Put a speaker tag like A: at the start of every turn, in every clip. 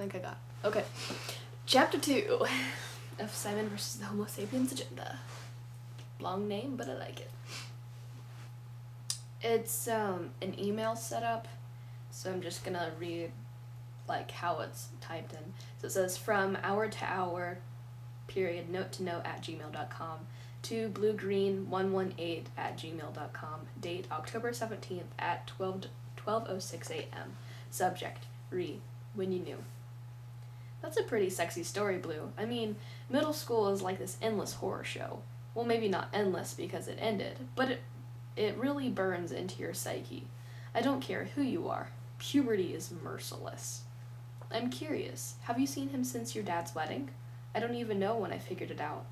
A: think I got it. Okay. Chapter 2 of Simon versus the Homo Sapiens Agenda. Long name, but I like it. It's an email setup, so I'm just gonna read like how it's typed in. So it says from hour to hour, period, note to note at gmail.com to bluegreen118@gmail.com. Date October 17th at 12:06 a.m. Subject, when you knew. That's a pretty sexy story, Blue. I mean, middle school is like this endless horror show. Well, maybe not endless because it ended, but it really burns into your psyche. I don't care who you are. Puberty is merciless. I'm curious, have you seen him since your dad's wedding? I don't even know when I figured it out.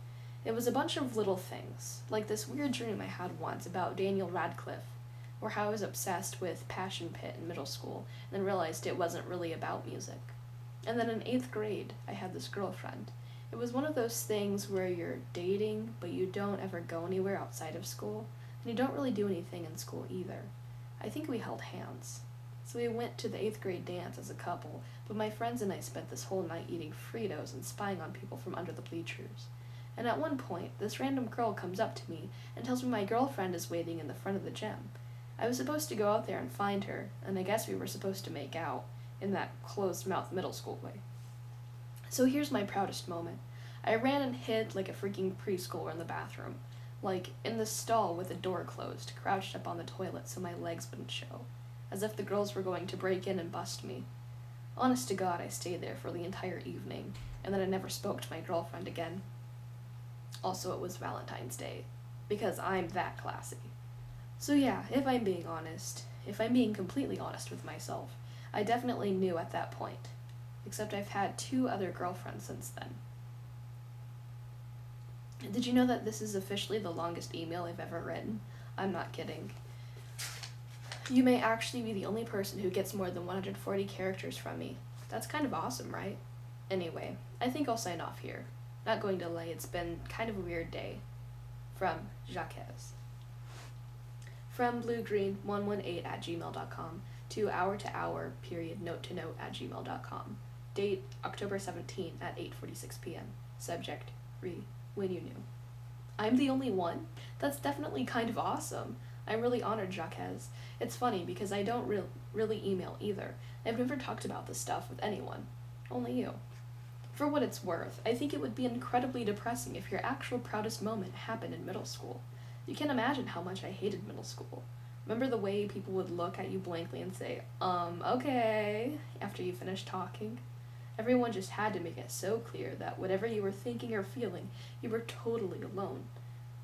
A: It was a bunch of little things, like this weird dream I had once about Daniel Radcliffe, or how I was obsessed with Passion Pit in middle school, and then realized it wasn't really about music. And then in 8th grade, I had this girlfriend. It was one of those things where you're dating, but you don't ever go anywhere outside of school, and you don't really do anything in school either. I think we held hands. So we went to the 8th grade dance as a couple, but my friends and I spent this whole night eating Fritos and spying on people from under the bleachers. And at one point, this random girl comes up to me and tells me my girlfriend is waiting in the front of the gym. I was supposed to go out there and find her, and I guess we were supposed to make out, in that closed-mouth middle school way. So here's my proudest moment. I ran and hid like a freaking preschooler in the bathroom, like in the stall with the door closed, crouched up on the toilet so my legs wouldn't show, as if the girls were going to break in and bust me. Honest to God, I stayed there for the entire evening, and then I never spoke to my girlfriend again. Also, it was Valentine's Day, because I'm that classy. So yeah, if I'm being completely honest with myself, I definitely knew at that point, except I've had 2 other girlfriends since then. Did you know that this is officially the longest email I've ever written? I'm not kidding. You may actually be the only person who gets more than 140 characters from me. That's kind of awesome, right? Anyway, I think I'll sign off here. Not going to lie, it's been kind of a weird day. From Jacques. From bluegreen118@gmail.com to hour, period, note to note @gmail.com. Date October 17 at 8:46 p.m. Subject, when you knew. I'm the only one? That's definitely kind of awesome. I'm really honored, Jacques. It's funny because I don't really email either. I've never talked about this stuff with anyone. Only you. For what it's worth, I think it would be incredibly depressing if your actual proudest moment happened in middle school. You can imagine how much I hated middle school. Remember the way people would look at you blankly and say, okay, after you finished talking? Everyone just had to make it so clear that whatever you were thinking or feeling, you were totally alone.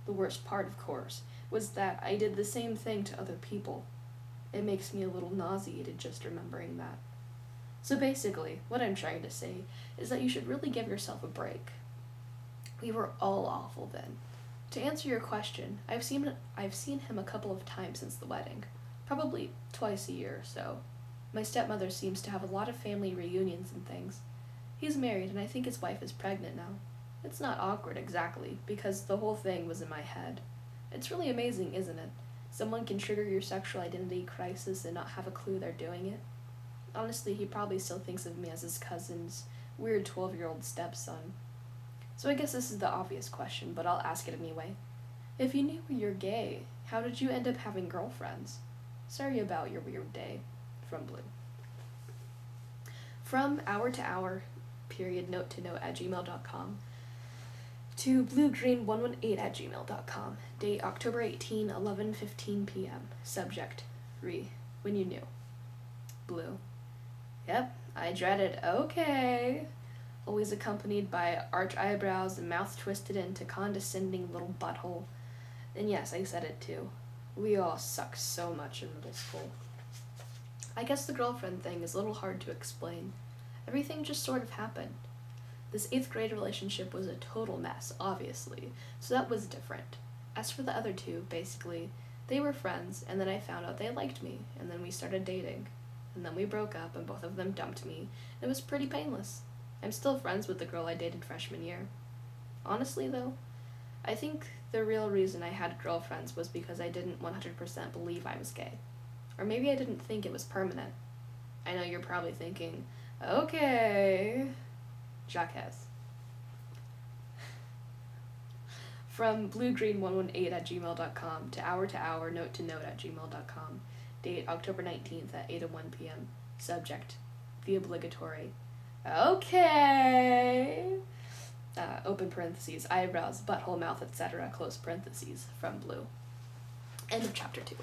A: The worst part, of course, was that I did the same thing to other people. It makes me a little nauseated just remembering that. So basically, what I'm trying to say is that you should really give yourself a break. We were all awful then. To answer your question, I've seen him a couple of times since the wedding, probably twice a year or so. My stepmother seems to have a lot of family reunions and things. He's married, and I think his wife is pregnant now. It's not awkward exactly, because the whole thing was in my head. It's really amazing, isn't it? Someone can trigger your sexual identity crisis and not have a clue they're doing it. Honestly, he probably still thinks of me as his cousin's weird 12-year-old stepson. So I guess this is the obvious question, but I'll ask it anyway. If you knew you're gay, how did you end up having girlfriends? Sorry about your weird day. From Blue. From hour, period, note to note @gmail.com to bluegreen118@gmail.com. Date October 18, 11:15 p.m. Subject, when you knew. Blue. Yep, I dreaded okay. Always accompanied by arch eyebrows and mouth twisted into condescending little butthole. And yes, I said it too. We all suck so much in middle school. I guess the girlfriend thing is a little hard to explain. Everything just sort of happened. This 8th grade relationship was a total mess, obviously, so that was different. As for the other 2, basically, they were friends, and then I found out they liked me, and then we started dating. And then we broke up, and both of them dumped me. It was pretty painless. I'm still friends with the girl I dated freshman year. Honestly, though, I think the real reason I had girlfriends was because I didn't 100% believe I was gay. Or maybe I didn't think it was permanent. I know you're probably thinking, Okay. Jackass. From bluegreen118@gmail.com to hour note to note @gmail.com. Date October 19th at 8:01 p.m. Subject, the obligatory. Okay. Open parentheses, eyebrows, butthole, mouth, etc. Close parentheses. From Blue. End of chapter 2.